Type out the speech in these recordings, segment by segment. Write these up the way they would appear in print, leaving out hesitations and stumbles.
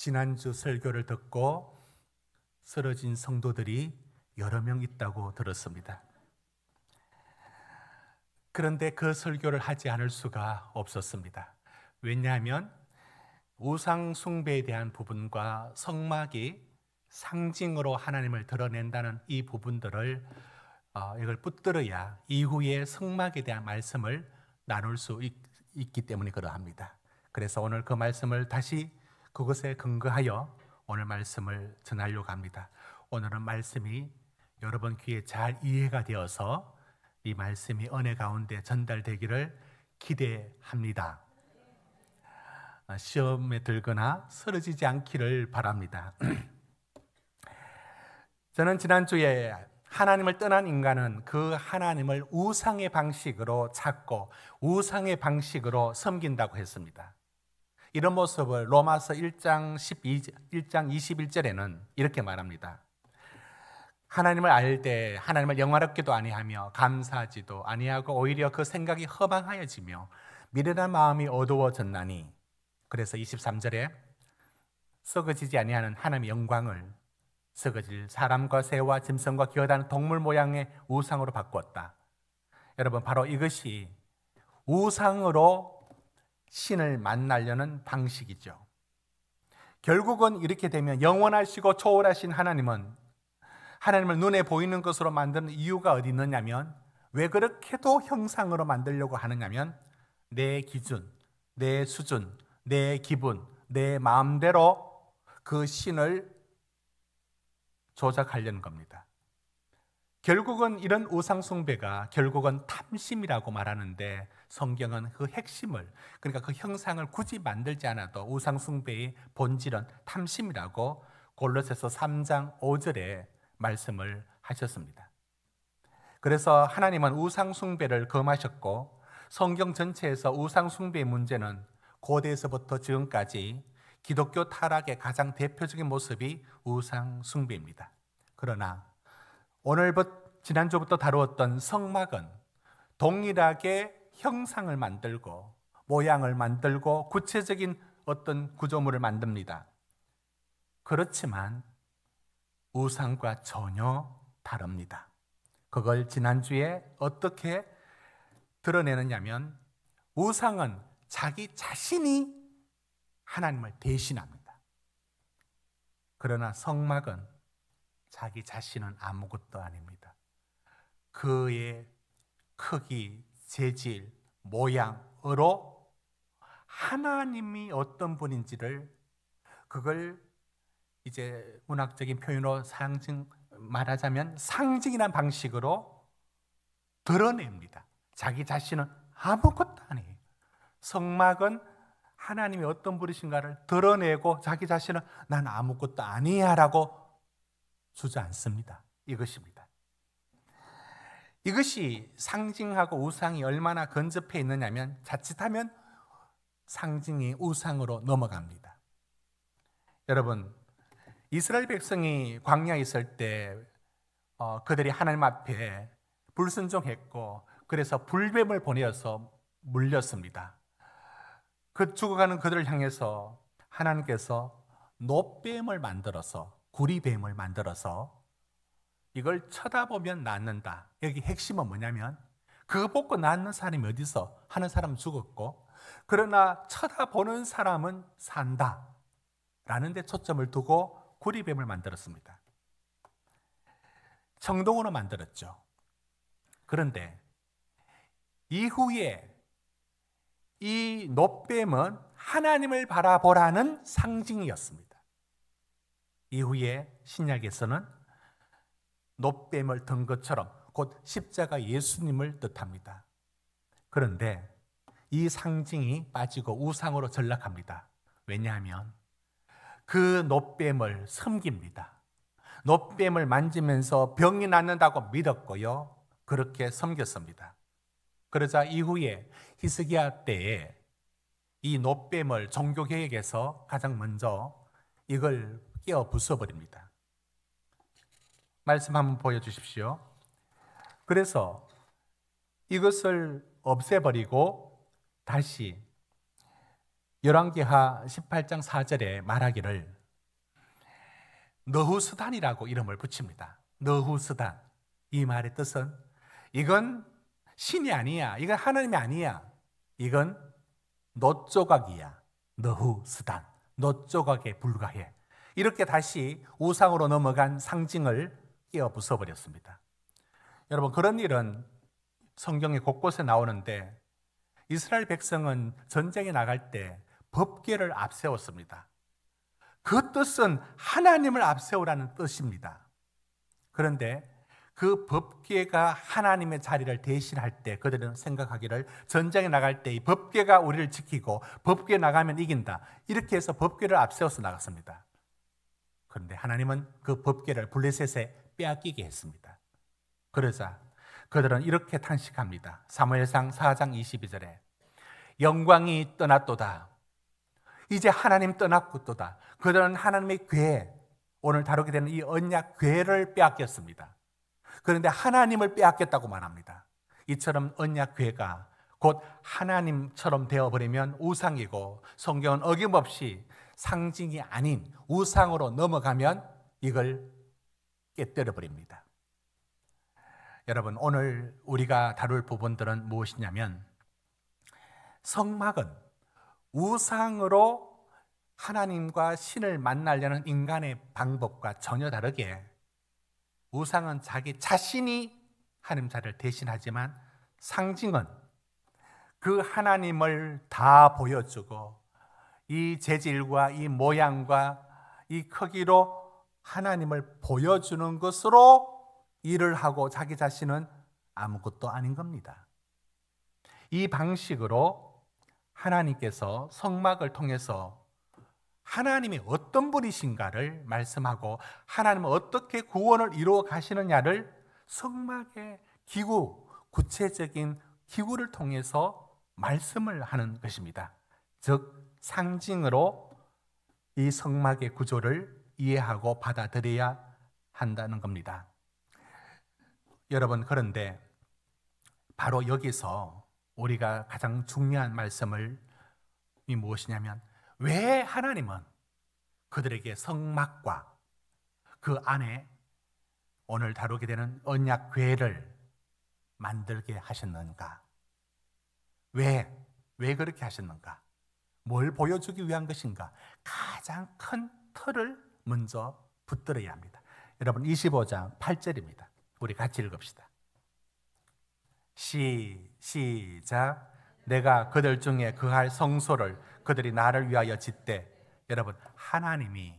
지난주 설교를 듣고 쓰러진 성도들이 여러 명 있다고 들었습니다. 그런데 그 설교를 하지 않을 수가 없었습니다. 왜냐하면 우상 숭배에 대한 부분과 성막이 상징으로 하나님을 드러낸다는 이 부분들을 이걸 붙들어야 이후에 성막에 대한 말씀을 나눌 수 있기 때문에 그러합니다. 그래서 오늘 그 말씀을 다시 그것에 근거하여 오늘 말씀을 전하려고 합니다. 오늘은 말씀이 여러분 귀에 잘 이해가 되어서 이 말씀이 은혜 가운데 전달되기를 기대합니다. 시험에 들거나 쓰러지지 않기를 바랍니다. 저는 지난주에 하나님을 떠난 인간은 그 하나님을 우상의 방식으로 찾고 우상의 방식으로 섬긴다고 했습니다. 이런 모습을 로마서 1장 21절에는 이렇게 말합니다. 하나님을 알 때 하나님을 영화롭게도 아니하며 감사하지도 아니하고 오히려 그 생각이 허망하여지며 미련한 마음이 어두워졌나니, 그래서 23절에 썩어지지 아니하는 하나님의 영광을 썩어질 사람과 새와 짐승과 기어다니는 동물 모양의 우상으로 바꾸었다. 여러분, 바로 이것이 우상으로 신을 만나려는 방식이죠. 결국은 이렇게 되면 영원하시고 초월하신 하나님은 하나님을 눈에 보이는 것으로 만드는 이유가 어디 있느냐면, 왜 그렇게도 형상으로 만들려고 하느냐면 내 기준, 내 수준, 내 기분, 내 마음대로 그 신을 조작하려는 겁니다. 결국은 이런 우상 숭배가 결국은 탐심이라고 말하는데, 성경은 그 핵심을, 그러니까 그 형상을 굳이 만들지 않아도 우상 숭배의 본질은 탐심이라고 골로새서 3장 5절에 말씀을 하셨습니다. 그래서 하나님은 우상 숭배를 금하셨고, 성경 전체에서 우상 숭배의 문제는 고대에서부터 지금까지 기독교 타락의 가장 대표적인 모습이 우상 숭배입니다. 그러나 지난주부터 다루었던 성막은 동일하게 형상을 만들고 모양을 만들고 구체적인 어떤 구조물을 만듭니다. 그렇지만 우상과 전혀 다릅니다. 그걸 지난주에 어떻게 드러내느냐면, 우상은 자기 자신이 하나님을 대신합니다. 그러나 성막은 자기 자신은 아무것도 아닙니다. 그의 크기, 재질, 모양으로 하나님이 어떤 분인지를, 그걸 이제 문학적인 표현으로 말하자면 상징이라는 방식으로 드러냅니다. 자기 자신은 아무것도 아니에요. 성막은 하나님이 어떤 분이신가를 드러내고 자기 자신은 난 아무것도 아니야 라고 주저앉습니다. 이것입니다. 이것이 상징하고 우상이 얼마나 근접해 있느냐면, 자칫하면 상징이 우상으로 넘어갑니다. 여러분, 이스라엘 백성이 광야에 있을 때 그들이 하나님 앞에 불순종했고, 그래서 불뱀을 보내어서 물렸습니다. 그 죽어가는 그들을 향해서 하나님께서 놋뱀을 만들어서, 구리뱀을 만들어서 이걸 쳐다보면 낫는다. 여기 핵심은 뭐냐면, 그거 보고 낫는 사람이 어디서, 하는 사람은 죽었고 그러나 쳐다보는 사람은 산다 라는 데 초점을 두고 구리뱀을 만들었습니다. 청동으로 만들었죠. 그런데 이후에 이 놋뱀은 하나님을 바라보라는 상징이었습니다. 이후에 신약에서는 놋뱀을 든 것처럼 곧 십자가 예수님을 뜻합니다. 그런데 이 상징이 빠지고 우상으로 전락합니다. 왜냐하면 그 놋뱀을 섬깁니다. 놋뱀을 만지면서 병이 낫는다고 믿었고요, 그렇게 섬겼습니다. 그러자 이후에 히스기야 때에 이 놋뱀을 종교개혁에서 가장 먼저 이걸 깨어 부숴버립니다. 말씀 한번 보여주십시오. 그래서 이것을 없애버리고 다시 열왕기하 18장 4절에 말하기를 너후스단이라고 이름을 붙입니다. 너후스단. 이 말의 뜻은 이건 신이 아니야. 이건 하나님이 아니야. 이건 놋조각이야. 너후스단. 놋조각에 불과해. 이렇게 다시 우상으로 넘어간 상징을 깨어 부숴버렸습니다. 여러분, 그런 일은 성경에 곳곳에 나오는데 이스라엘 백성은 전쟁에 나갈 때 법궤를 앞세웠습니다. 그 뜻은 하나님을 앞세우라는 뜻입니다. 그런데 그 법궤가 하나님의 자리를 대신할 때 그들은 생각하기를 전쟁에 나갈 때 이 법궤가 우리를 지키고 법궤 나가면 이긴다. 이렇게 해서 법궤를 앞세워서 나갔습니다. 그런데 하나님은 그 법궤를 블레셋에 빼앗기게 했습니다. 그러자 그들은 이렇게 탄식합니다. 사무엘상 4장 22절에 영광이 떠났도다. 이제 하나님 떠났도다. 그들은 하나님의 궤, 오늘 다루게 되는 이 언약 궤를 빼앗겼습니다. 그런데 하나님을 빼앗겼다고 말합니다. 이처럼 언약 궤가 곧 하나님처럼 되어버리면 우상이고 성경은 어김없이 상징이 아닌 우상으로 넘어가면 이걸 깨뜨려버립니다. 여러분, 오늘 우리가 다룰 부분들은 무엇이냐면 성막은 우상으로 하나님과 신을 만나려는 인간의 방법과 전혀 다르게 우상은 자기 자신이 하나님 자리를 대신하지만 상징은 그 하나님을 다 보여주고 이 재질과 이 모양과 이 크기로 하나님을 보여주는 것으로 일을 하고 자기 자신은 아무것도 아닌 겁니다. 이 방식으로 하나님께서 성막을 통해서 하나님이 어떤 분이신가를 말씀하고 하나님은 어떻게 구원을 이루어 가시느냐를 성막의 기구, 구체적인 기구를 통해서 말씀을 하는 것입니다. 즉 상징으로 이 성막의 구조를 이해하고 받아들여야 한다는 겁니다. 여러분, 그런데 바로 여기서 우리가 가장 중요한 말씀이 무엇이냐면 왜 하나님은 그들에게 성막과 그 안에 오늘 다루게 되는 언약궤를 만들게 하셨는가? 왜 그렇게 하셨는가? 뭘 보여주기 위한 것인가? 가장 큰 틀을 먼저 붙들어야 합니다. 여러분, 25장 8절입니다. 우리 같이 읽읍시다. 시작. 내가 그들 중에 그할 성소를 그들이 나를 위하여 짓되. 여러분, 하나님이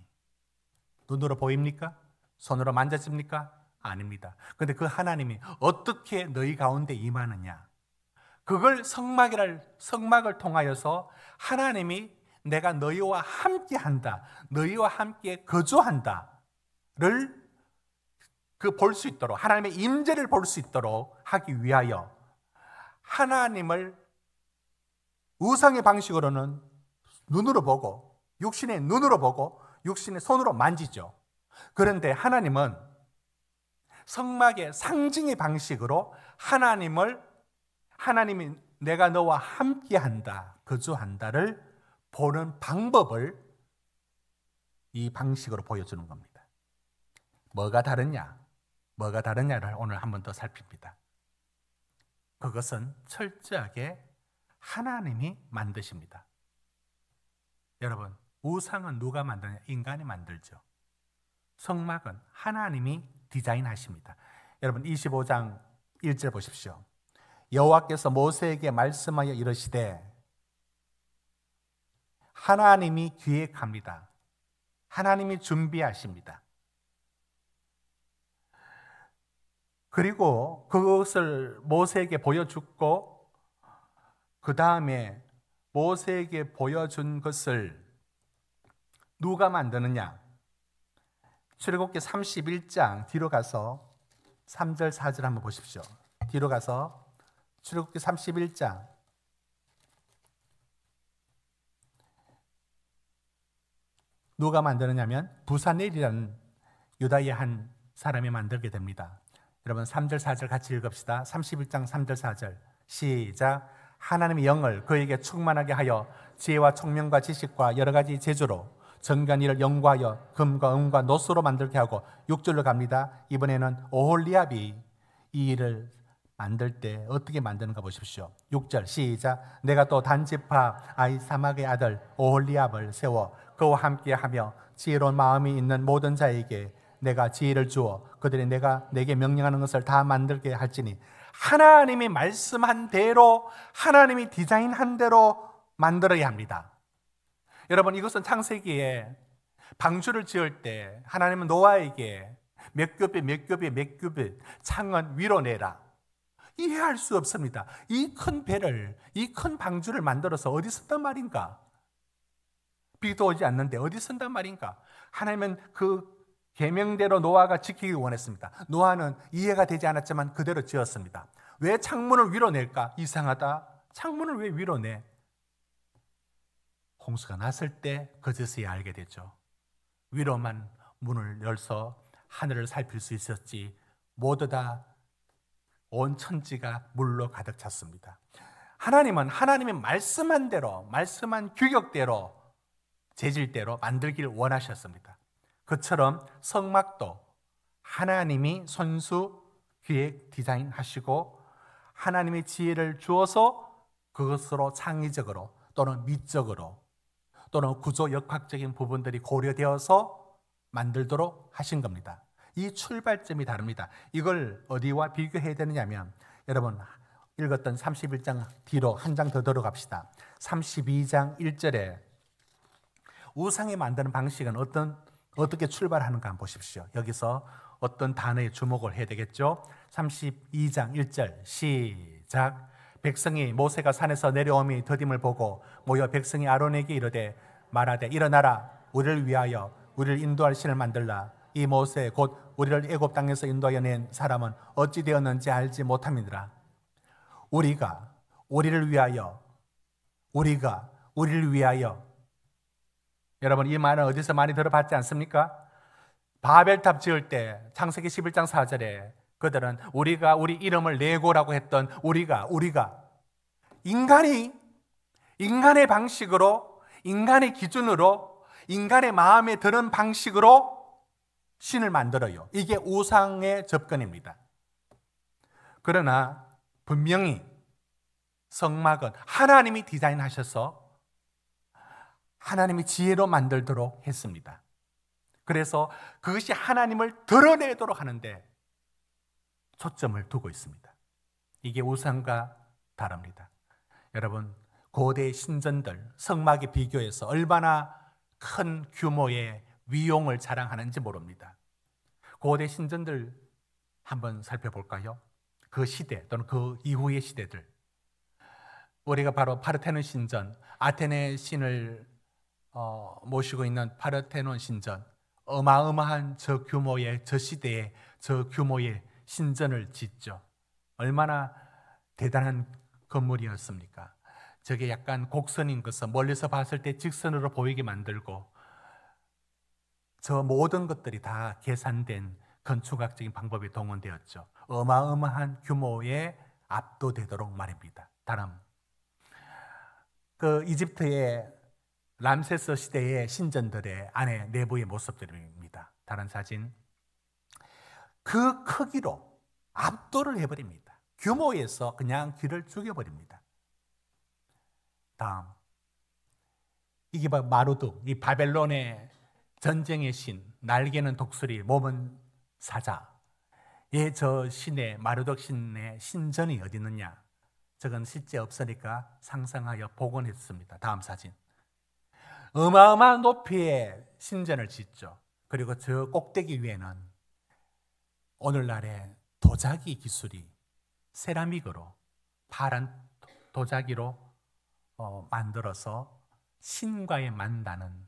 눈으로 보입니까? 손으로 만져집니까? 아닙니다. 그런데 그 하나님이 어떻게 너희 가운데 임하느냐? 그걸 성막을 통하여서 하나님이 내가 너희와 함께 한다, 너희와 함께 거주한다를 볼 수 있도록, 하나님의 임재를 볼 수 있도록 하기 위하여 하나님을 우상의 방식으로는 눈으로 보고 육신의 눈으로 보고 육신의 손으로 만지죠. 그런데 하나님은 성막의 상징의 방식으로 하나님이 내가 너와 함께한다, 거주한다를 보는 방법을 이 방식으로 보여주는 겁니다. 뭐가 다르냐를 오늘 한 번 더 살핍니다. 그것은 철저하게 하나님이 만드십니다. 여러분, 우상은 누가 만드냐? 인간이 만들죠. 성막은 하나님이 디자인하십니다. 여러분, 25장 1절 보십시오. 여호와께서 모세에게 말씀하여 이르시되, 하나님이 기획합니다. 하나님이 준비하십니다. 그리고 그것을 모세에게 보여주고 그 다음에 모세에게 보여준 것을 누가 만드느냐? 출애굽기 31장 뒤로 가서 3절 4절 한번 보십시오. 뒤로 가서 출애굽기 31장 누가 만드느냐면 부사넬이라는 유다의 한 사람이 만들게 됩니다. 여러분 3절 4절 같이 읽읍시다. 31장 3절 4절 시작. 하나님의 영을 그에게 충만하게 하여 지혜와 총명과 지식과 여러 가지 재주로 정교한 일을 연구하여 금과 은과 노수로 만들게 하고 6절로 갑니다. 이번에는 오홀리압이 이 일을 만들 때 어떻게 만드는가 보십시오. 6절 시작. 내가 또 단지파 아히사막의 아들 오홀리압을 세워 그와 함께 하며 지혜로운 마음이 있는 모든 자에게 내가 지혜를 주어 그들이 내가 내게 명령하는 것을 다 만들게 할지니, 하나님이 말씀한 대로, 하나님이 디자인한 대로 만들어야 합니다. 여러분, 이것은 창세기에 방주를 지을 때 하나님은 노아에게 몇 큐빗 창은 위로 내라. 이해할 수 없습니다. 이 큰 배를, 이 큰 방주를 만들어서 어디 쓴단 말인가? 비도 오지 않는데 어디 쓴단 말인가? 하나님은 그 계명대로 노아가 지키기 원했습니다. 노아는 이해가 되지 않았지만 그대로 지었습니다. 왜 창문을 위로 낼까? 이상하다. 창문을 왜 위로 내? 홍수가 났을 때 그제서야 알게 되죠. 위로만 문을 열서 하늘을 살필 수 있었지 모두 다 온 천지가 물로 가득 찼습니다. 하나님은 하나님의 말씀한 대로, 말씀한 규격대로, 재질대로 만들기를 원하셨습니다. 그처럼 성막도 하나님이 손수 기획 디자인하시고 하나님의 지혜를 주어서 그것으로 창의적으로 또는 미적으로 또는 구조 역학적인 부분들이 고려되어서 만들도록 하신 겁니다. 이 출발점이 다릅니다. 이걸 어디와 비교해야 되느냐면, 여러분 읽었던 31장 뒤로 한 장 더 들어갑시다. 32장 1절에 우상이 만드는 방식은 어떻게 출발하는가 한번 보십시오. 여기서 어떤 단어에 주목을 해야 되겠죠. 32장 1절 시작. 백성이 모세가 산에서 내려옴이 더딤을 보고 모여 백성이 아론에게 이르되 말하되 일어나라, 우리를 위하여 우리를 인도할 신을 만들라. 이 모세 곧 우리를 애굽 땅에서 인도하여 낸 사람은 어찌 되었는지 알지 못함이니라. 우리를 위하여. 여러분, 이 말은 어디서 많이 들어봤지 않습니까? 바벨탑 지을 때 창세기 11장 4절에 그들은 우리 이름을 내고라고 했던 우리가 인간의 방식으로, 인간의 기준으로, 인간의 마음에 드는 방식으로 신을 만들어요. 이게 우상의 접근입니다. 그러나 분명히 성막은 하나님이 디자인하셔서 하나님이 지혜로 만들도록 했습니다. 그래서 그것이 하나님을 드러내도록 하는데 초점을 두고 있습니다. 이게 우상과 다릅니다. 여러분, 고대 신전들 성막에 비교해서 얼마나 큰 규모의 위용을 자랑하는지 모릅니다. 고대 신전들 한번 살펴볼까요? 그 시대 또는 그 이후의 시대들, 우리가 바로 파르테논 신전, 아테네 신을 모시고 있는 파르테논 신전, 어마어마한 저 규모의, 저 시대의 저 규모의 신전을 짓죠. 얼마나 대단한 건물이었습니까? 저게 약간 곡선인 것은 멀리서 봤을 때 직선으로 보이게 만들고, 저 모든 것들이 다 계산된 건축학적인 방법이 동원되었죠. 어마어마한 규모에 압도되도록 말입니다. 다음, 그 이집트의 람세스 시대의 신전들의 안에 내부의 모습들입니다. 다른 사진. 그 크기로 압도를 해버립니다. 규모에서 그냥 귀를 죽여버립니다. 다음, 이게 마루둑, 이 바벨론의 전쟁의 신, 날개는 독수리, 몸은 사자. 저 신의, 마루둑 신의 신전이 어디 있느냐? 저건 실제 없으니까 상상하여 복원했습니다. 다음 사진. 어마어마한 높이의 신전을 짓죠. 그리고 저 꼭대기 위에는 오늘날의 도자기 기술이 세라믹으로, 파란 도자기로 만들어서 신과의 만나는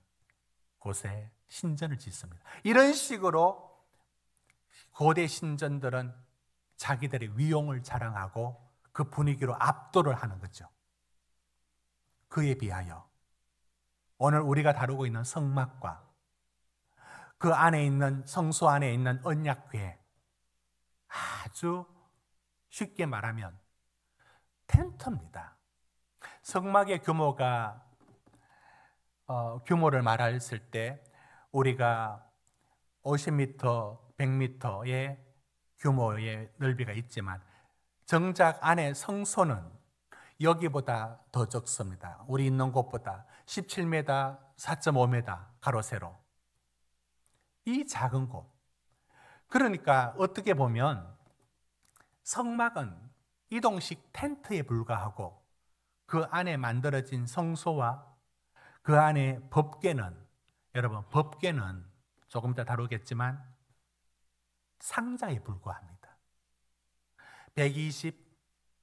곳에 신전을 짓습니다. 이런 식으로 고대 신전들은 자기들의 위용을 자랑하고 그 분위기로 압도를 하는 거죠. 그에 비하여 오늘 우리가 다루고 있는 성막과 그 안에 있는, 성소 안에 있는 언약궤, 아주 쉽게 말하면 텐트입니다. 성막의 규모를 말했을 때 우리가 50m, 100m의 규모의 넓이가 있지만 정작 안에 성소는 여기보다 더 적습니다. 우리 있는 곳보다 17m, 4.5m 가로 세로. 이 작은 곳. 그러니까 어떻게 보면 성막은 이동식 텐트에 불과하고 그 안에 만들어진 성소와 그 안에 법궤는, 여러분, 법궤는 조금 이따 다루겠지만 상자에 불과합니다. 120,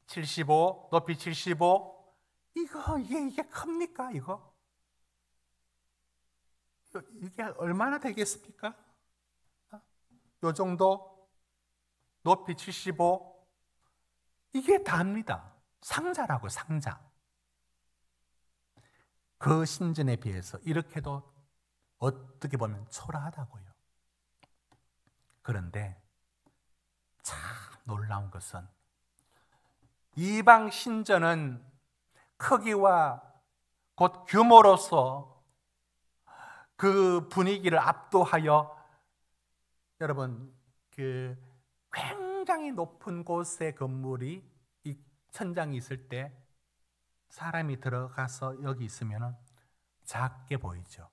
75, 높이 75, 이게 큽니까, 이거? 이게 얼마나 되겠습니까? 요 정도, 높이 75, 이게 다입니다. 상자라고, 상자. 그 신전에 비해서 이렇게도 어떻게 보면 초라하다고요. 그런데 참 놀라운 것은 이방 신전은 크기와 곧 규모로서 그 분위기를 압도하여 여러분 그 굉장히 높은 곳의 건물이 이 천장이 있을 때 사람이 들어가서 여기 있으면 작게 보이죠.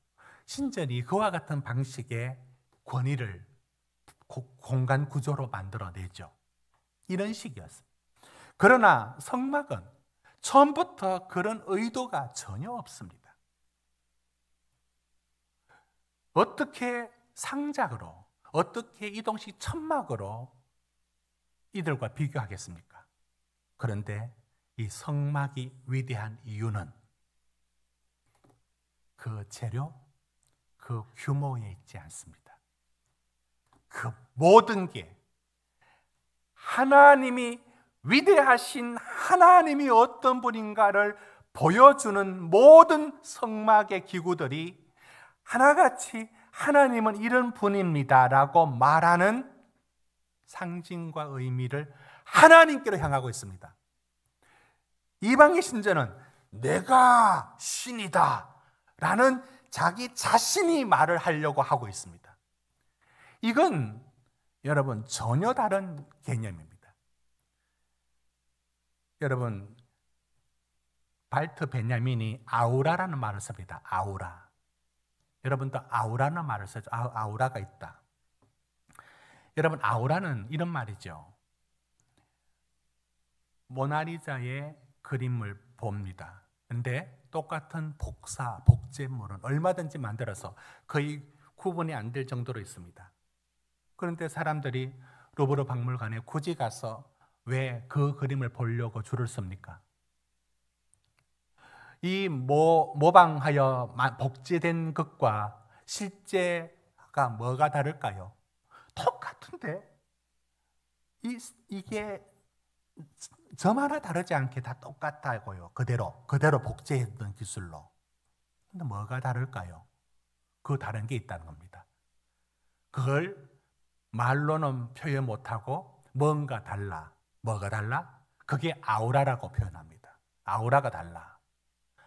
신전이 그와 같은 방식의 권위를 공간 구조로 만들어내죠. 이런 식이었습니다. 그러나 성막은 처음부터 그런 의도가 전혀 없습니다. 어떻게 상작으로, 어떻게 이동식 천막으로 이들과 비교하겠습니까? 그런데 이 성막이 위대한 이유는 그 재료, 그 규모에 있지 않습니다. 그 모든 게 하나님이 위대하신 하나님이 어떤 분인가를 보여주는 모든 성막의 기구들이 하나같이 하나님은 이런 분입니다라고 말하는 상징과 의미를 하나님께로 향하고 있습니다. 이방의 신전은 내가 신이다 라는 자기 자신이 말을 하려고 하고 있습니다. 이건 여러분 전혀 다른 개념입니다. 여러분 발트 베냐민이 아우라라는 말을 씁니다. 아우라. 여러분도 아우라는 말을 쓰죠. 아우라가 있다. 여러분 아우라는 이런 말이죠. 모나리자의 그림을 봅니다. 근데 똑같은 복제물은 얼마든지 만들어서 거의 구분이 안 될 정도로 있습니다. 그런데 사람들이 루브르 박물관에 굳이 가서 왜 그 그림을 보려고 줄을 섭니까? 이 모방하여 복제된 것과 실제가 뭐가 다를까요? 똑같은데 이게 점 하나 다르지 않게 다 똑같다고요. 그대로 복제했던 기술로. 근데 뭐가 다를까요? 그 다른 게 있다는 겁니다. 그걸 말로는 표현 못하고 뭔가 달라. 뭐가 달라? 그게 아우라라고 표현합니다. 아우라가 달라.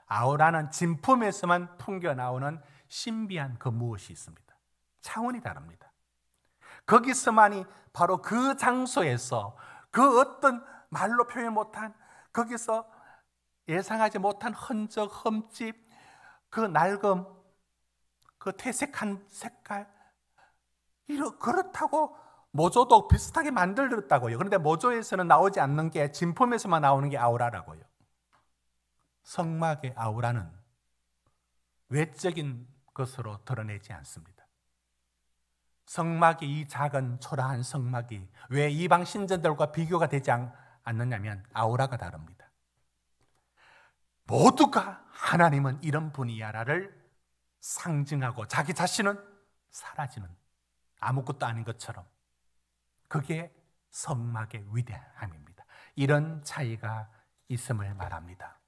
아우라는 진품에서만 풍겨나오는 신비한 그 무엇이 있습니다. 차원이 다릅니다. 거기서만이 바로 그 장소에서 그 어떤 말로 표현 못한 거기서 예상하지 못한 흔적, 흠집, 그 낡음, 그 퇴색한 색깔 그렇다고 모조도 비슷하게 만들었다고요. 그런데 모조에서는 나오지 않는 게 진품에서만 나오는 게 아우라라고요. 성막의 아우라는 외적인 것으로 드러내지 않습니다. 성막이 이 작은 초라한 성막이 왜 이방 신전들과 비교가 되지 않느냐면 아우라가 다릅니다. 모두가 하나님은 이런 분이야라를 상징하고 자기 자신은 사라지는 아무것도 아닌 것처럼 그게 성막의 위대함입니다. 이런 차이가 있음을 말합니다.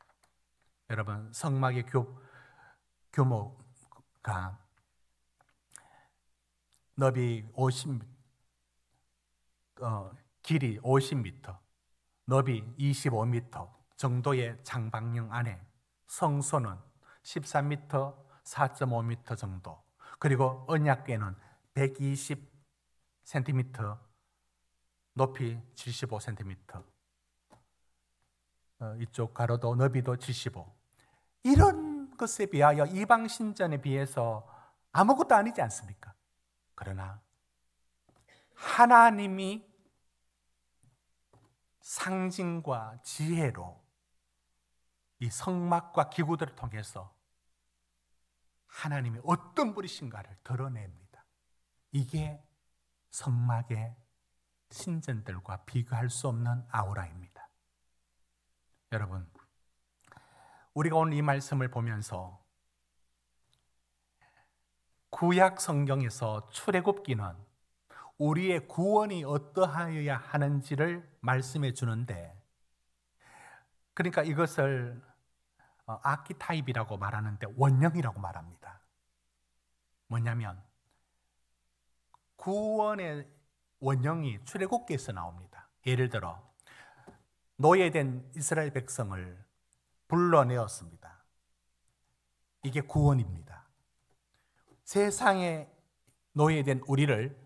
여러분 성막의 규모가 너비 50, 길이 50m, 너비 25m 정도의 장방령 안에 성소는 13m, 4.5m 정도, 그리고 언약궤는 120cm, 높이 75cm, 이쪽 가로도 너비도 75. 이런 것에 비하여 이방 신전에 비해서 아무것도 아니지 않습니까? 그러나 하나님이 상징과 지혜로 이 성막과 기구들을 통해서 하나님이 어떤 분이신가를 드러냅니다. 이게 성막의 신전들과 비교할 수 없는 아우라입니다. 여러분, 우리가 오늘 이 말씀을 보면서 구약 성경에서 출애굽기는 우리의 구원이 어떠하여야 하는지를 말씀해 주는데, 그러니까 이것을 아키타입이라고 말하는데 원형이라고 말합니다. 뭐냐면 구원의 원형이 출애굽기에서 나옵니다. 예를 들어 노예된 이스라엘 백성을 불러내었습니다. 이게 구원입니다. 세상에 노예된 우리를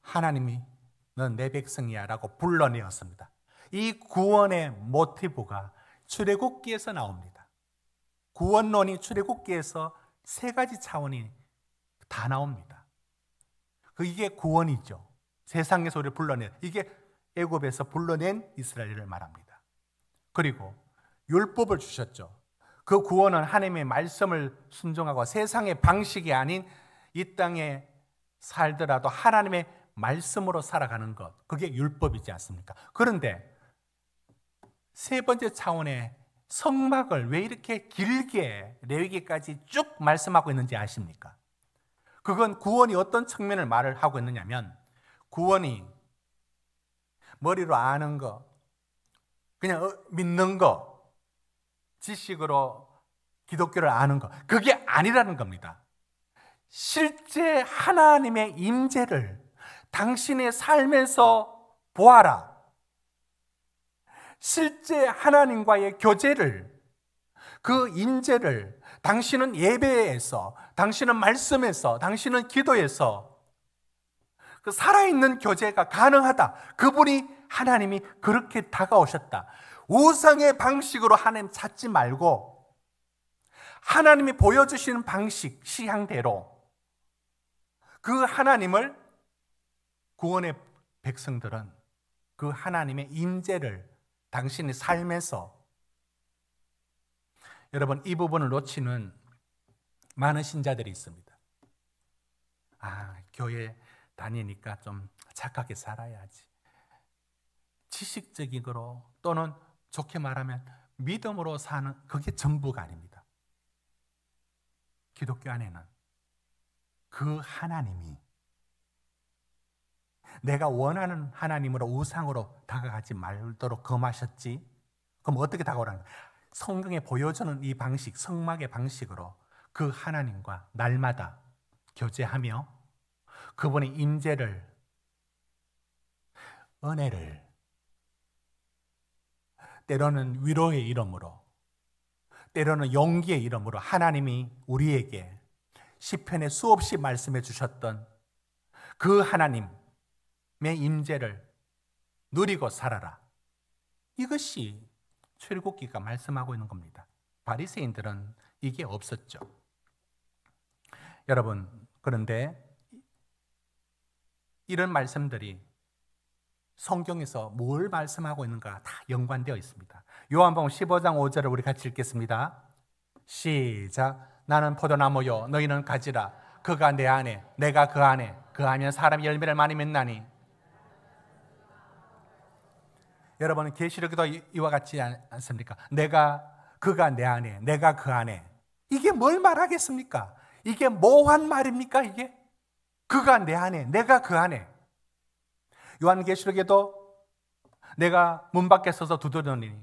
하나님이 넌 내 백성이야 라고 불러내었습니다. 이 구원의 모티브가 출애굽기에서 나옵니다. 구원론이 출애굽기에서 세 가지 차원이 다 나옵니다. 이게 구원이죠. 세상에서 우리를 불러낸, 이게 애굽에서 불러낸 이스라엘을 말합니다. 그리고 율법을 주셨죠. 그 구원은 하나님의 말씀을 순종하고 세상의 방식이 아닌 이 땅에 살더라도 하나님의 말씀으로 살아가는 것, 그게 율법이지 않습니까? 그런데 세 번째 차원의 성막을 왜 이렇게 길게 레위기까지 쭉 말씀하고 있는지 아십니까? 그건 구원이 어떤 측면을 말을 하고 있느냐면, 구원이 머리로 아는 거, 그냥 믿는 거, 지식으로 기독교를 아는 거, 그게 아니라는 겁니다. 실제 하나님의 임재를 당신의 삶에서 보아라. 실제 하나님과의 교제를, 그 임재를 당신은 예배에서, 당신은 말씀에서, 당신은 기도에서 그 살아있는 교제가 가능하다. 그분이 하나님이 그렇게 다가오셨다. 우상의 방식으로 하나님 찾지 말고 하나님이 보여주시는 방식, 시향대로 그 하나님을, 구원의 백성들은 그 하나님의 임재를 당신의 삶에서, 여러분 이 부분을 놓치는 많은 신자들이 있습니다. 교회 다니니까 좀 착하게 살아야지. 지식적으로 또는 좋게 말하면 믿음으로 사는, 그게 전부가 아닙니다. 기독교 안에는 그 하나님이 내가 원하는 하나님으로 우상으로 다가가지 말도록 금하셨지. 그럼 어떻게 다가오라는 거예요? 성경에 보여주는 이 방식, 성막의 방식으로 그 하나님과 날마다 교제하며 그분의 임재를, 은혜를, 때로는 위로의 이름으로, 때로는 용기의 이름으로 하나님이 우리에게 시편에 수없이 말씀해 주셨던 그 하나님의 임재를 누리고 살아라. 이것이 출애굽기가 말씀하고 있는 겁니다. 바리새인들은 이게 없었죠. 여러분, 그런데 이런 말씀들이 성경에서 뭘 말씀하고 있는가 다 연관되어 있습니다. 요한복음 15장 5절을 우리 같이 읽겠습니다. 시작. 나는 포도나무요 너희는 가지라. 그가 내 안에 내가 그 안에, 그 안에 사람이 열매를 많이 맺나니. 여러분 계시록에도 이와 같지 않습니까? 그가 내 안에 내가 그 안에. 이게 뭘 말하겠습니까? 이게 뭐한 말입니까? 이게 그가 내 안에 내가 그 안에. 요한계시록에도 내가 문 밖에 서서 두드리니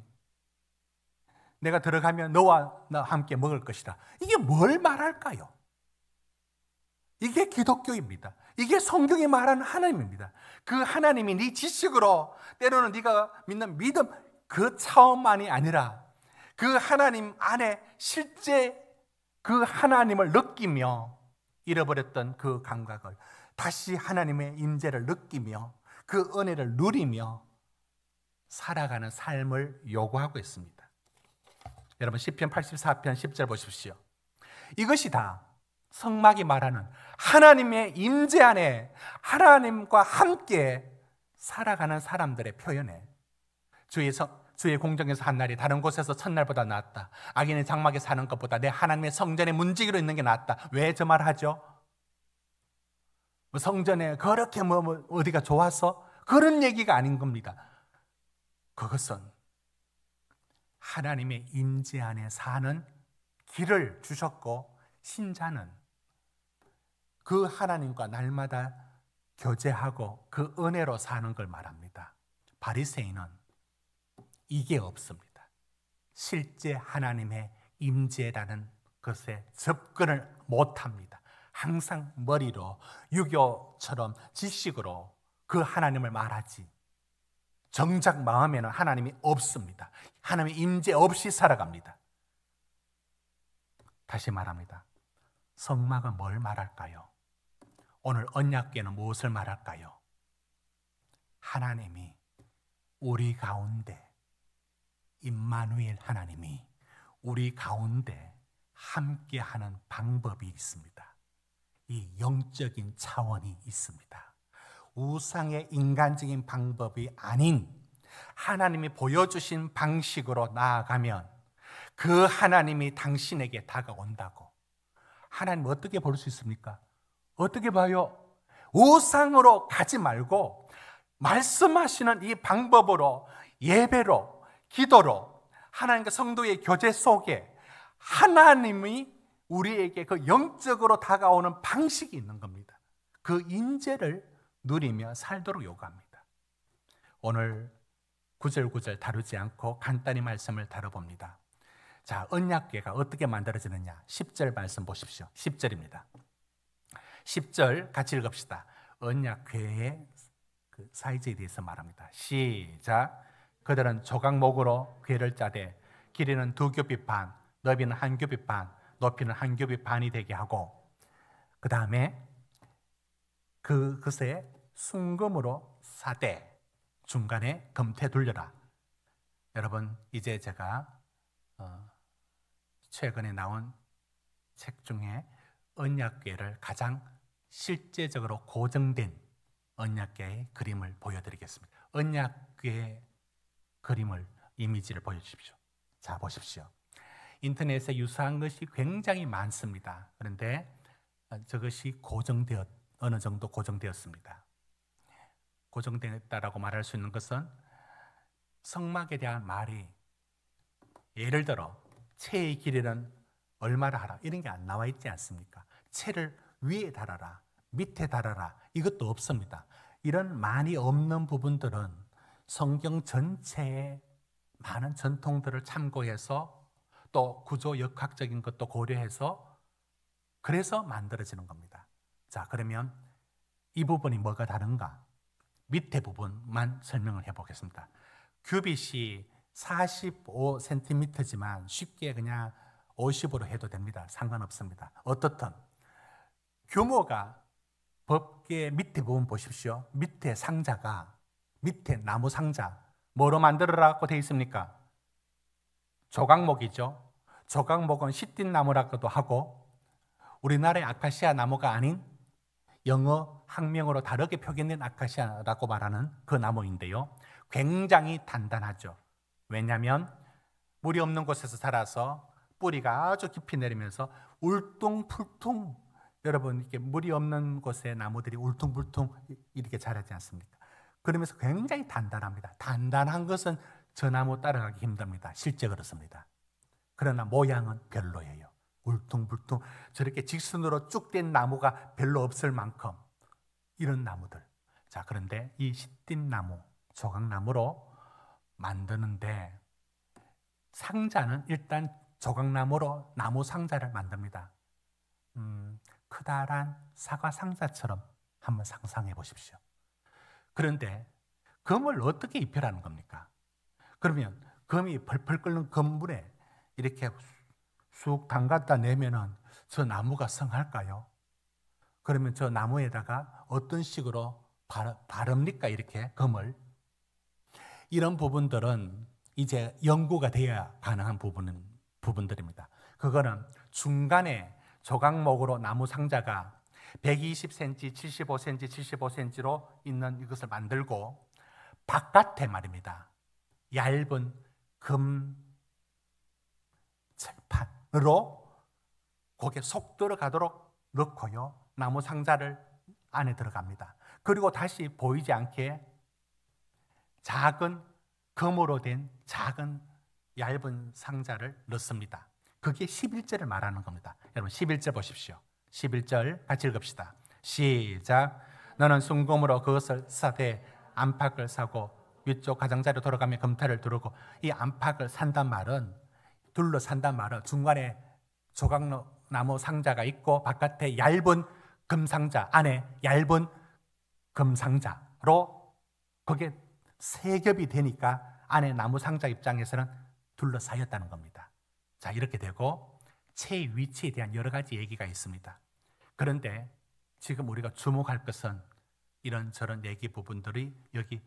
내가 들어가면 너와 나 함께 먹을 것이다. 이게 뭘 말할까요? 이게 기독교입니다. 이게 성경이 말하는 하나님입니다. 그 하나님이 네 지식으로, 때로는 네가 믿는 믿음 그 차원만이 아니라 그 하나님 안에 실제 그 하나님을 느끼며 잃어버렸던 그 감각을 다시 하나님의 임재를 느끼며 그 은혜를 누리며 살아가는 삶을 요구하고 있습니다. 여러분 시편 84편 10절 보십시오. 이것이 다 성막이 말하는 하나님의 임재 안에 하나님과 함께 살아가는 사람들의 표현에 주의 공정에서 한 날이 다른 곳에서 첫날보다 낫다. 악인의 장막에 사는 것보다 내 하나님의 성전에 문지기로 있는 게 낫다. 왜 저 말 하죠? 성전에 그렇게 어디가 좋아서 그런 얘기가 아닌 겁니다. 그것은 하나님의 임재 안에 사는 길을 주셨고 신자는 그 하나님과 날마다 교제하고 그 은혜로 사는 걸 말합니다. 바리새인은 이게 없습니다. 실제 하나님의 임재라는 것에 접근을 못합니다. 항상 머리로 유교처럼 지식으로 그 하나님을 말하지 정작 마음에는 하나님이 없습니다. 하나님의 임재 없이 살아갑니다. 다시 말합니다. 성막은 뭘 말할까요? 오늘 언약궤는 무엇을 말할까요? 하나님이 우리 가운데 임마누엘 하나님이 우리 가운데 함께하는 방법이 있습니다. 이 영적인 차원이 있습니다. 우상의 인간적인 방법이 아닌 하나님이 보여주신 방식으로 나아가면 그 하나님이 당신에게 다가온다고. 하나님 어떻게 볼 수 있습니까? 어떻게 봐요? 우상으로 가지 말고 말씀하시는 이 방법으로 예배로 기도로 하나님과 성도의 교제 속에 하나님이 우리에게 그 영적으로 다가오는 방식이 있는 겁니다. 그 임재를 누리며 살도록 요구합니다. 오늘 구절구절 다루지 않고 간단히 말씀을 다뤄봅니다. 자, 언약궤가 어떻게 만들어지느냐? 10절 말씀 보십시오. 10절입니다. 10절 같이 읽읍시다. 언약궤의 그 사이즈에 대해서 말합니다. 시작. 그들은 조각목으로 궤를 짜되 길이는 2규빗 반, 너비는 1규빗 반, 높이는 1규빗 반이 되게 하고 그 다음에 그것에 순금으로 사대 중간에 금태 둘려라. 여러분 이제 제가 최근에 나온 책 중에 언약궤를 가장 실제적으로 고정된 언약궤의 그림을 보여드리겠습니다. 언약궤 그림을 이미지를 보여주십시오. 자 보십시오. 인터넷에 유사한 것이 굉장히 많습니다. 그런데 저것이 어느 정도 고정되었습니다. 고정되었다라고 말할 수 있는 것은 성막에 대한 말이 예를 들어 채의 길이는 얼마나 하라 이런 게 안 나와 있지 않습니까? 채를 위에 달아라 밑에 달아라 이것도 없습니다. 이런 많이 없는 부분들은 성경 전체의 많은 전통들을 참고해서 또 구조 역학적인 것도 고려해서 그래서 만들어지는 겁니다. 자, 그러면 이 부분이 뭐가 다른가? 밑에 부분만 설명을 해보겠습니다. 규빗이 45cm지만 쉽게 그냥 50으로 해도 됩니다. 상관없습니다. 어떻든 규모가 법궤 밑에 부분 보십시오. 밑에 상자가 밑에 나무 상자 뭐로 만들어라고 되어 있습니까? 조각목이죠. 조각목은 시띠나무라고도 하고 우리나라의 아카시아 나무가 아닌 영어 학명으로 다르게 표기된 아카시아라고 말하는 그 나무인데요. 굉장히 단단하죠. 왜냐하면 물이 없는 곳에서 자라서 뿌리가 아주 깊이 내리면서 울퉁불퉁 여러분 이렇게 물이 없는 곳에 나무들이 울퉁불퉁 이렇게 자라지 않습니까? 그러면서 굉장히 단단합니다. 단단한 것은 저 나무 따라가기 힘듭니다. 실제 그렇습니다. 그러나 모양은 별로예요. 울퉁불퉁 저렇게 직선으로 쭉 된 나무가 별로 없을 만큼 이런 나무들. 자, 그런데 이 시띠나무, 조각나무로 만드는데 상자는 일단 조각나무로 나무 상자를 만듭니다. 크다란 사과 상자처럼 한번 상상해 보십시오. 그런데 금을 어떻게 입혀라는 겁니까? 그러면 금이 펄펄 끓는 금물에 이렇게 쑥 담갔다 내면은 저 나무가 성할까요? 그러면 저 나무에다가 어떤 식으로 바릅니까? 이렇게 금을. 이런 부분들은 이제 연구가 돼야 가능한 부분들입니다. 그거는 중간에 조각목으로 나무 상자가 120cm, 75cm, 75cm로 있는 이것을 만들고 바깥에 말입니다. 얇은 금 철판으로 거기에 속 들어가도록 넣고요. 나무 상자를 안에 들어갑니다. 그리고 다시 보이지 않게 작은 금으로 된 작은 얇은 상자를 넣습니다. 그게 11절을 말하는 겁니다. 여러분 11절 보십시오. 11절 같이 읽읍시다. 시작. 너는 순금으로 그것을 사되 안팎을 사고 위쪽 가장자리로 돌아가며 금탈을 두르고. 이 안팎을 산단 말은 둘러산단 말은 중간에 조각나무 상자가 있고 바깥에 얇은 금상자, 안에 얇은 금상자로 그게 세 겹이 되니까 안에 나무 상자 입장에서는 둘러싸였다는 겁니다. 자, 이렇게 되고 채 위치에 대한 여러 가지 얘기가 있습니다. 그런데 지금 우리가 주목할 것은 이런저런 얘기 부분들이 여기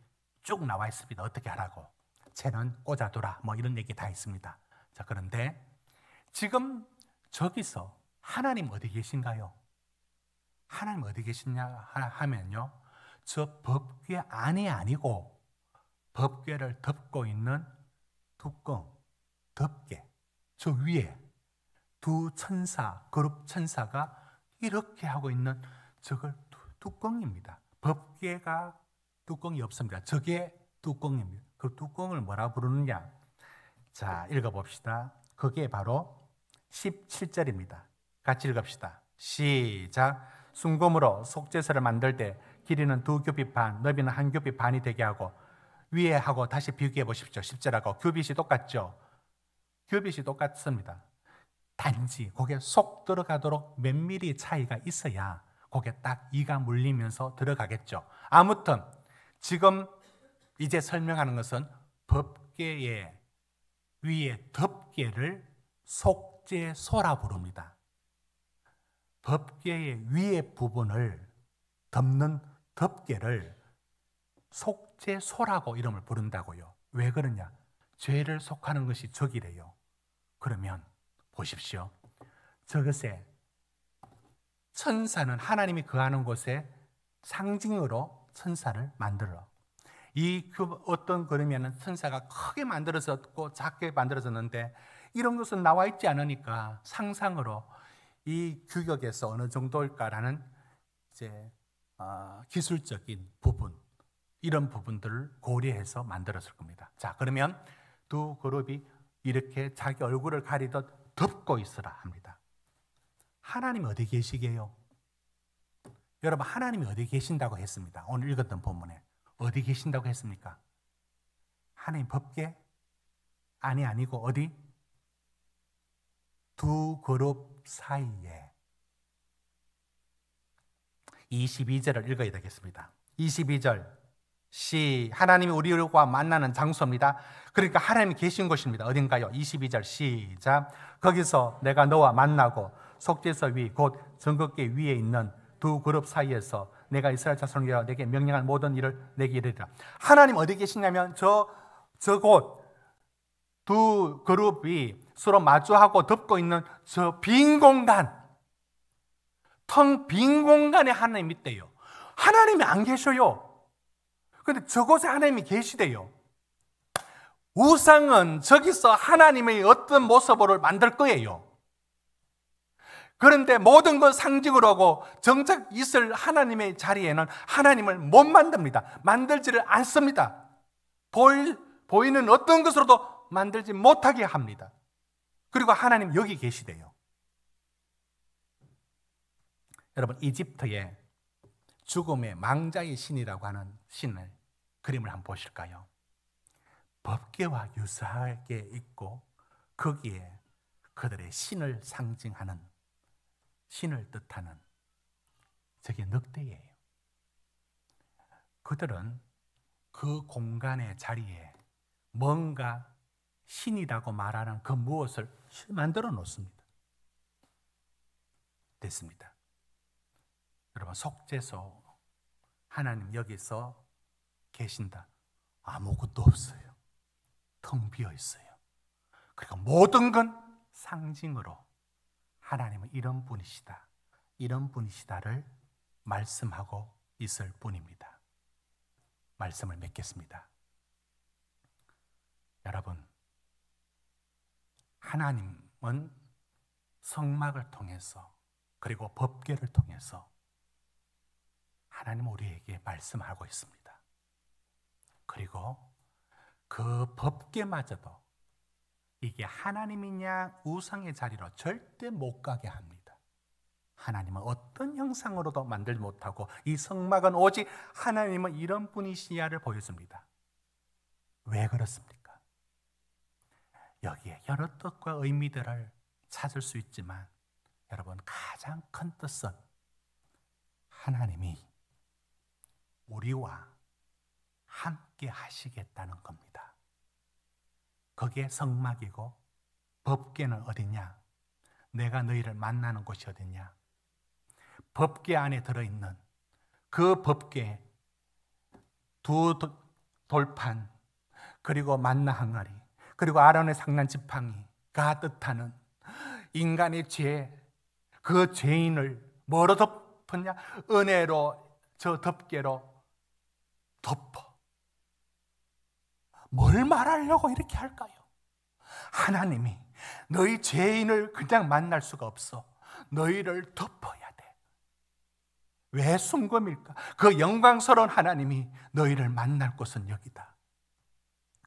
쭉 나와 있습니다. 어떻게 하라고. 채는 꽂아두라. 뭐 이런 얘기 다 있습니다. 자, 그런데 지금 저기서 하나님 어디 계신가요? 하나님 어디 계시냐 하면요, 저 법궤 안이 아니고 법궤를 덮고 있는 뚜껑, 덮개, 저 위에 두 천사, 그룹 천사가 이렇게 하고 있는 저걸 뚜껑입니다. 법궤가 뚜껑이 없습니다. 저게 뚜껑입니다. 그 뚜껑을 뭐라 부르느냐? 자, 읽어봅시다. 그게 바로 17절입니다. 같이 읽읍시다. 시작. 순금으로 속죄서를 만들 때 길이는 2규빗 반, 너비는 1규빗 반이 되게 하고, 위에 하고 다시 비교해 보십시오. 10절하고 규빗이 똑같죠? 규빗이 똑같습니다. 단지 거기에 속 들어가도록 몇 미리 차이가 있어야 거기에 딱 이가 물리면서 들어가겠죠. 아무튼 지금 이제 설명하는 것은 법궤의 위에 덮개를 속죄소라 부릅니다. 법궤의 위에 부분을 덮는 덮개를 속죄소라고 이름을 부른다고요. 왜 그러냐? 죄를 속하는 것이 저기래요. 그러면 보십시오. 저것에 천사는 하나님이 거하는 곳에 상징으로 천사를 만들어. 어떤 그러면은 천사가 크게 만들어졌고 작게 만들어졌는데 이런 것은 나와 있지 않으니까 상상으로 이 규격에서 어느 정도일까라는 이제 기술적인 부분, 이런 부분들을 고려해서 만들었을 겁니다. 자, 그러면 두 그룹이 이렇게 자기 얼굴을 가리듯 덮고 있으라 합니다. 하나님 어디 계시게요? 여러분, 하나님이 어디 계신다고 했습니다. 오늘 읽었던 본문에 어디 계신다고 했습니까? 하나님 법궤 안이 아니고 어디? 두 그룹 사이에. 22절을 읽어야 되겠습니다. 22절. 하나님이 우리와 만나는 장소입니다. 그러니까 하나님이 계신 곳입니다. 어딘가요? 22절 시작. 거기서 내가 너와 만나고 속죄서 위 곧 정극계 위에 있는 두 그룹 사이에서 내가 이스라엘 자손을 위하여 내게 명령한 모든 일을 내게 이르리라. 하나님 어디 계시냐면 저곳 두 그룹이 서로 마주하고 덮고 있는 저 빈 공간, 텅 빈 공간에 하나님이 있대요. 하나님이 안 계셔요. 그런데 저곳에 하나님이 계시대요. 우상은 저기서 하나님의 어떤 모습을 만들 거예요. 그런데 모든 걸 상징으로 하고 정작 있을 하나님의 자리에는 하나님을 못 만듭니다. 만들지를 않습니다. 보이는 어떤 것으로도 만들지 못하게 합니다. 그리고 하나님 여기 계시대요. 여러분, 이집트에 죽음의 망자의 신이라고 하는 신을 그림을 한번 보실까요? 법궤와 유사하게 있고 거기에 그들의 신을 상징하는, 신을 뜻하는 저게 늑대예요. 그들은 그 공간의 자리에 뭔가 신이라고 말하는 그 무엇을 만들어 놓습니다. 됐습니다. 여러분, 속죄소 하나님 여기서 계신다. 아무것도 없어요. 텅 비어 있어요. 그러니까 모든 건 상징으로 하나님은 이런 분이시다, 이런 분이시다를 말씀하고 있을 뿐입니다. 말씀을 맺겠습니다. 여러분, 하나님은 성막을 통해서 그리고 법궤를 통해서 하나님은 우리에게 말씀하고 있습니다. 그리고 그 법궤마저도 이게 하나님이냐 우상의 자리로 절대 못 가게 합니다. 하나님은 어떤 형상으로도 만들지 못하고 이 성막은 오직 하나님은 이런 분이시야를 보여줍니다. 왜 그렇습니까? 여기에 여러 뜻과 의미들을 찾을 수 있지만 여러분, 가장 큰 뜻은 하나님이 우리와 함께 하시겠다는 겁니다. 그게 성막이고 법궤는 어디냐? 내가 너희를 만나는 곳이 어디냐? 법궤 안에 들어있는 그 법궤 두 돌판 그리고 만나 항아리 그리고 아론의 상난 지팡이가 뜻하는 인간의 죄, 그 죄인을 뭐로 덮었냐? 은혜로 저 덮개로 덮어. 뭘 말하려고 이렇게 할까요? 하나님이 너희 죄인을 그냥 만날 수가 없어. 너희를 덮어야 돼. 왜 순금일까? 그 영광스러운 하나님이 너희를 만날 곳은 여기다.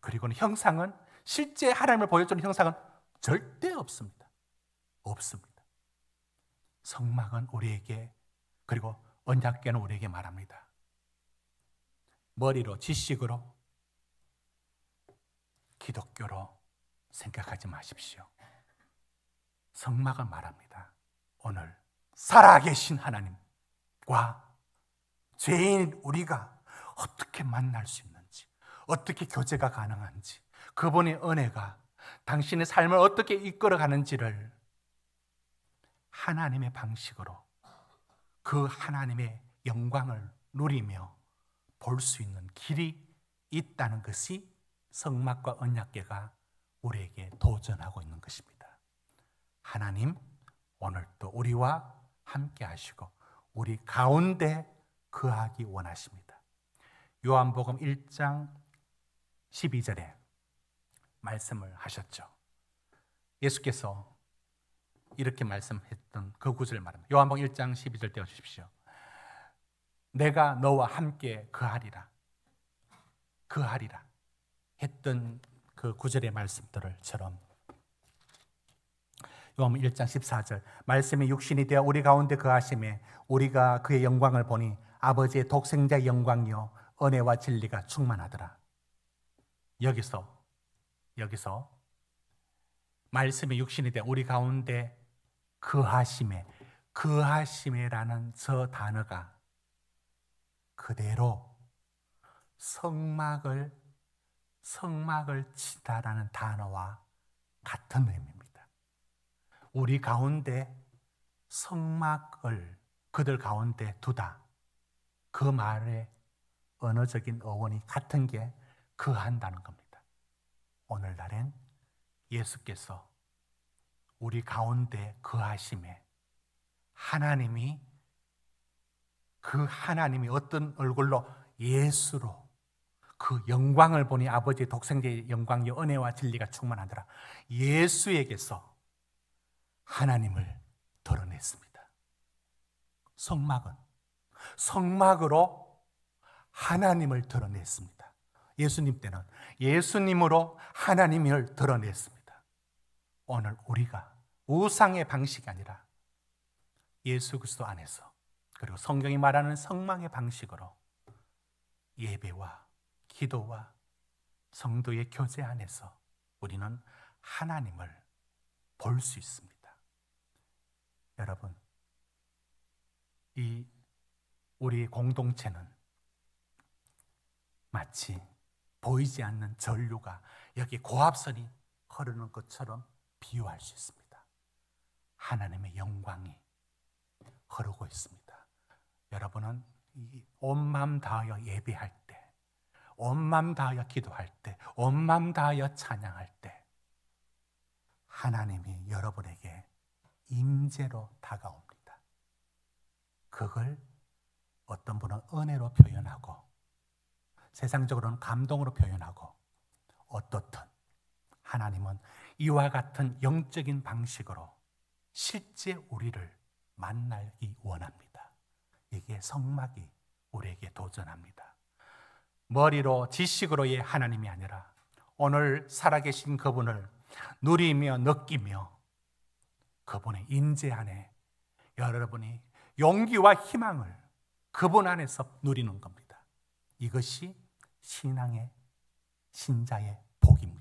그리고는 형상은, 실제 하나님을 보여주는 형상은 절대 없습니다. 없습니다. 성막은 우리에게, 그리고 언약궤는 우리에게 말합니다. 머리로, 지식으로, 기독교로 생각하지 마십시오. 성막은 말합니다. 오늘 살아계신 하나님과 죄인 우리가 어떻게 만날 수 있는지, 어떻게 교제가 가능한지, 그분의 은혜가 당신의 삶을 어떻게 이끌어가는지를 하나님의 방식으로 그 하나님의 영광을 누리며 볼 수 있는 길이 있다는 것이 성막과 언약궤가 우리에게 도전하고 있는 것입니다. 하나님, 오늘도 우리와 함께 하시고 우리 가운데 거하기 원하십니다. 요한복음 1장 12절에 말씀을 하셨죠. 예수께서 이렇게 말씀했던 그 구절을 말합니다. 요한복음 1장 12절 떼어주십시오. 내가 너와 함께 거하리라, 거하리라 했던 그 구절의 말씀들처럼 요한복음 1장 14절 말씀이 육신이 되어 우리 가운데 거하심에 우리가 그의 영광을 보니 아버지의 독생자의 영광이요 은혜와 진리가 충만하더라. 여기서 말씀이 육신이 되어 우리 가운데 거하심에라는 저 단어가 그대로 성막을 치다라는 단어와 같은 의미입니다. 우리 가운데 성막을 그들 가운데 두다. 그 말의 언어적인 어원이 같은 게 거한다는 겁니다. 오늘날엔 예수께서 우리 가운데 거하심에 하나님이 어떤 얼굴로, 예수로 그 영광을 보니 아버지의 독생자의 영광이 은혜와 진리가 충만하더라. 예수에게서 하나님을 드러냈습니다. 성막으로 하나님을 드러냈습니다. 예수님 때는 예수님으로 하나님을 드러냈습니다. 오늘 우리가 우상의 방식이 아니라 예수 그리스도 안에서, 그리고 성경이 말하는 성막의 방식으로 예배와 기도와 성도의 교제 안에서 우리는 하나님을 볼 수 있습니다. 여러분, 우리 공동체는 마치 보이지 않는 전류가 여기 고압선이 흐르는 것처럼 비유할 수 있습니다. 하나님의 영광이 흐르고 있습니다. 여러분은 온 마음 다하여 예배할 때, 온 마음 다하여 기도할 때, 온 마음 다하여 찬양할 때 하나님이 여러분에게 임재로 다가옵니다. 그걸 어떤 분은 은혜로 표현하고 세상적으로는 감동으로 표현하고 어떻든 하나님은 이와 같은 영적인 방식으로 실제 우리를 만나기 원합니다. 이게 성막이 우리에게 도전합니다. 머리로 지식으로의 하나님이 아니라 오늘 살아계신 그분을 누리며 느끼며 그분의 임재 안에 여러분이 용기와 희망을 그분 안에서 누리는 겁니다. 이것이 신자의 복입니다.